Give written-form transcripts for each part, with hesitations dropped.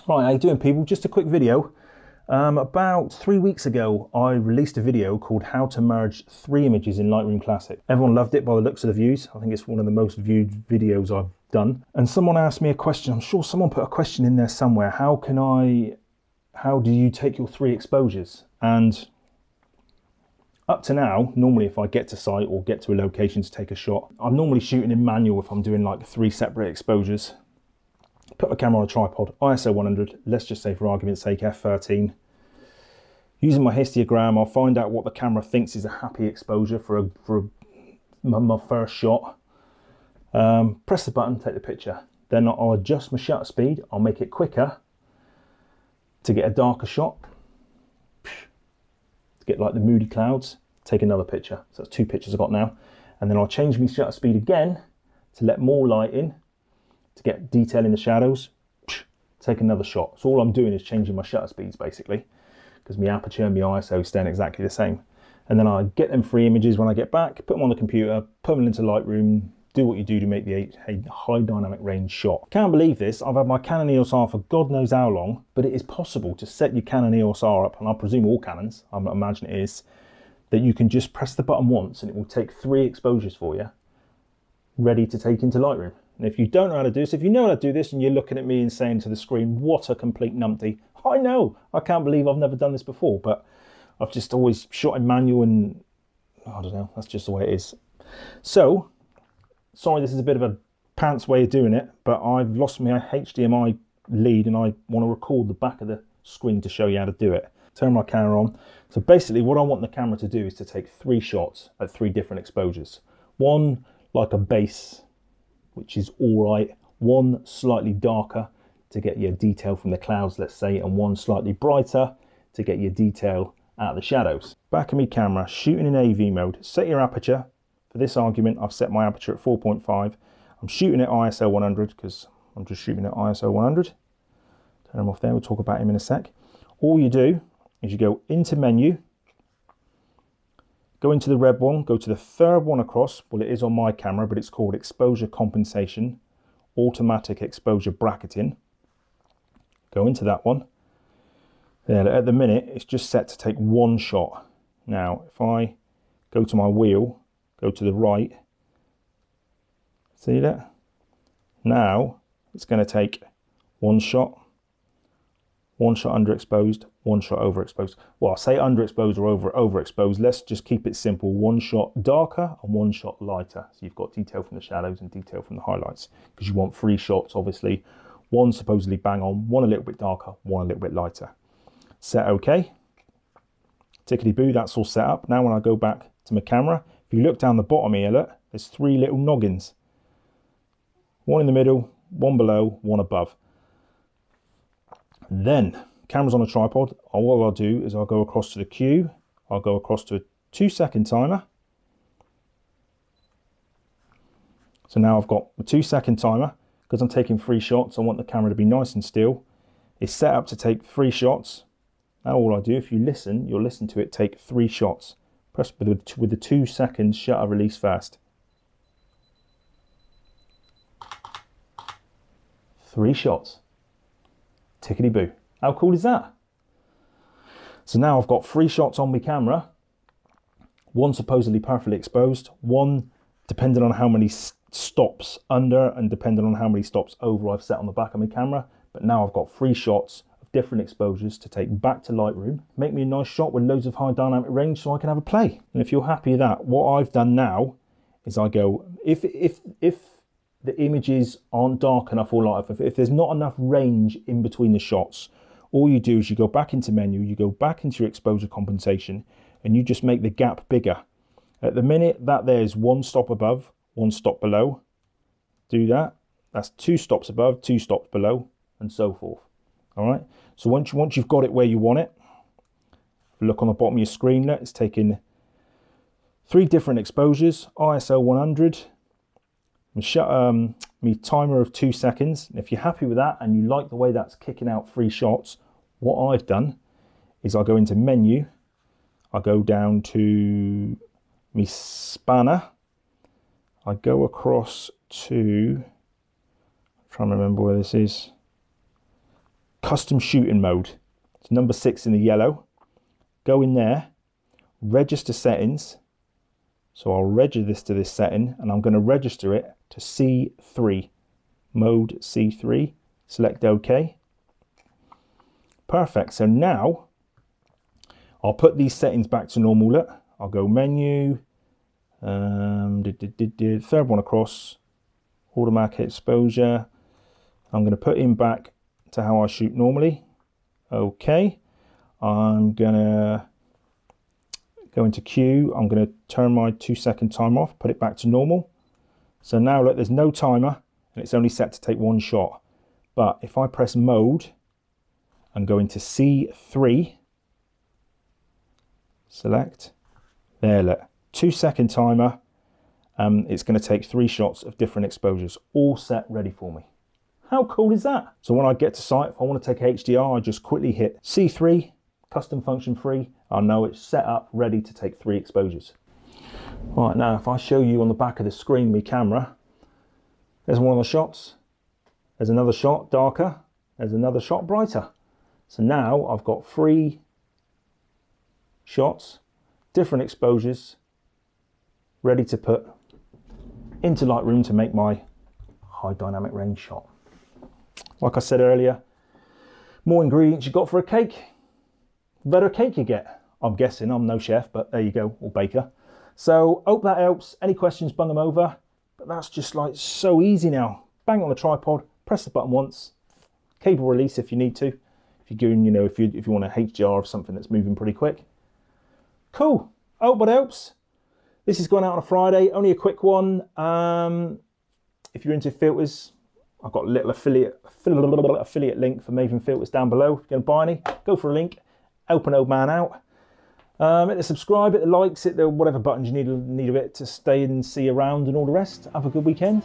Right, how you doing, people? Just a quick video. About 3 weeks ago, I released a video called How to Merge 3 Images in Lightroom Classic. Everyone loved it by the looks of the views. I think it's one of the most viewed videos I've done. And someone asked me a question. I'm sure someone put a question in there somewhere. How do you take your 3 exposures? And up to now, normally if I get to site or get to a location to take a shot, I'm normally shooting in manual if I'm doing like 3 separate exposures. Put my camera on a tripod, ISO 100, let's just say for argument's sake f13. Using my histogram, I'll find out what the camera thinks is a happy exposure for my first shot. Press the button, take the picture. Then I'll adjust my shutter speed, I'll make it quicker to get a darker shot. To get like the moody clouds, take another picture. So that's 2 pictures I've got now. And then I'll change my shutter speed again to let more light in, to get detail in the shadows, take another shot. So all I'm doing is changing my shutter speeds basically, because my aperture and my ISO staying exactly the same. And then I get them 3 images when I get back, put them on the computer, put them into Lightroom, do what you do to make a high dynamic range shot. Can't believe this, I've had my Canon EOS R for God knows how long, but it is possible to set your Canon EOS R up, and I presume all Canons, I imagine it is, that you can just press the button once and it will take 3 exposures for you, ready to take into Lightroom. And if you don't know how to do this, if you know how to do this and you're looking at me and saying to the screen, what a complete numpty, I know, I can't believe I've never done this before, but I've just always shot in manual and I don't know, that's just the way it is. So, sorry this is a bit of a pants way of doing it, but I've lost my HDMI lead and I want to record the back of the screen to show you how to do it. Turn my camera on. So basically what I want the camera to do is to take 3 shots at 3 different exposures. One like a base, which is all right, one slightly darker to get your detail from the clouds, let's say, and one slightly brighter to get your detail out of the shadows. Back of me camera, shooting in AEB mode. Set your aperture. For this argument, I've set my aperture at 4.5. I'm shooting at ISO 100 because I'm just shooting at ISO 100. Turn them off there, we'll talk about him in a sec. All you do is you go into menu, go into the red one, go to the 3rd one across. Well, it is on my camera, but it's called exposure compensation, automatic exposure bracketing. Go into that one. There, at the minute, it's just set to take 1 shot. Now, if I go to my wheel, go to the right, see that? Now, it's going to take 1 shot, 1 shot underexposed, 1 shot overexposed. Well, I'll say underexposed or overexposed. Let's just keep it simple. 1 shot darker and 1 shot lighter. So you've got detail from the shadows and detail from the highlights, because you want 3 shots, obviously. 1 supposedly bang on, 1 a little bit darker, 1 a little bit lighter. Set OK. Tickety boo, that's all set up. Now when I go back to my camera, if you look down the bottom here, look, there's 3 little noggins. 1 in the middle, 1 below, 1 above. Then, camera's on a tripod, what I'll do is I'll go across to the queue, I'll go across to a 2-second timer. So now I've got a 2-second timer, because I'm taking 3 shots, I want the camera to be nice and still. It's set up to take 3 shots. Now all I do, if you listen, you'll listen to it take 3 shots. Press with the 2-second shutter release first. 3 shots. Tickety boo. How cool is that? So now I've got 3 shots on my camera, 1 supposedly perfectly exposed, 1 depending on how many stops under and depending on how many stops over I've set on the back of my camera. But now I've got 3 shots of different exposures to take back to Lightroom, make me a nice shot with loads of high dynamic range so I can have a play. And if you're happy with that, what I've done now is I go, if the images aren't dark enough or light enough, if there's not enough range in between the shots, all you do is you go back into menu, you go back into your exposure compensation, and you just make the gap bigger. At the minute, that there's 1 stop above, 1 stop below. Do that. That's 2 stops above, 2 stops below, and so forth. All right. So once you've got it where you want it, if you look on the bottom of your screen, it's taking 3 different exposures, ISO 100. Me timer of 2 seconds. And if you're happy with that and you like the way that's kicking out 3 shots, what I've done is I go into menu, I go down to me spanner, I go across to, I'm trying to remember where this is, custom shooting mode. It's number 6 in the yellow. Go in there, register settings. So I'll register this to this setting, and I'm going to register it to C3, mode C3. Select OK. Perfect. So now I'll put these settings back to normal. Look, I'll go menu, third one across, automatic exposure. I'm going to put him back to how I shoot normally. OK. I'm going to go into Q. I'm going to turn my 2-second time off, put it back to normal. So now look, there's no timer and it's only set to take 1 shot. But if I press mode and go into C3, select, there look, 2-second timer. It's going to take 3 shots of different exposures, all set ready for me. How cool is that? So when I get to site, if I want to take HDR, I just quickly hit C3, custom function free. I know it's set up, ready to take 3 exposures. Right, now if I show you on the back of the screen, my camera, there's one of the shots. There's another shot darker. There's another shot brighter. So now I've got 3 shots, different exposures, ready to put into Lightroom to make my high dynamic range shot. Like I said earlier, more ingredients you got for a cake, the better cake you get. I'm guessing, I'm no chef, but there you go, or baker. So hope that helps. Any questions, bung them over. But that's just like so easy now. Bang on the tripod, press the button once, cable release if you need to. If you're doing, you know, if you want a HDR of something that's moving pretty quick. Cool. Hope that helps. This is going out on a Friday, only a quick one. If you're into filters, I've got a little affiliate link for Maven filters down below. If you're going to buy any, go for a link. Help an old man out. Hit the subscribe, hit the likes, hit the whatever buttons you need of it to stay and see around and all the rest. Have a good weekend.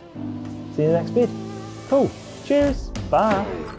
See you in the next vid. Cool. Cheers. Bye.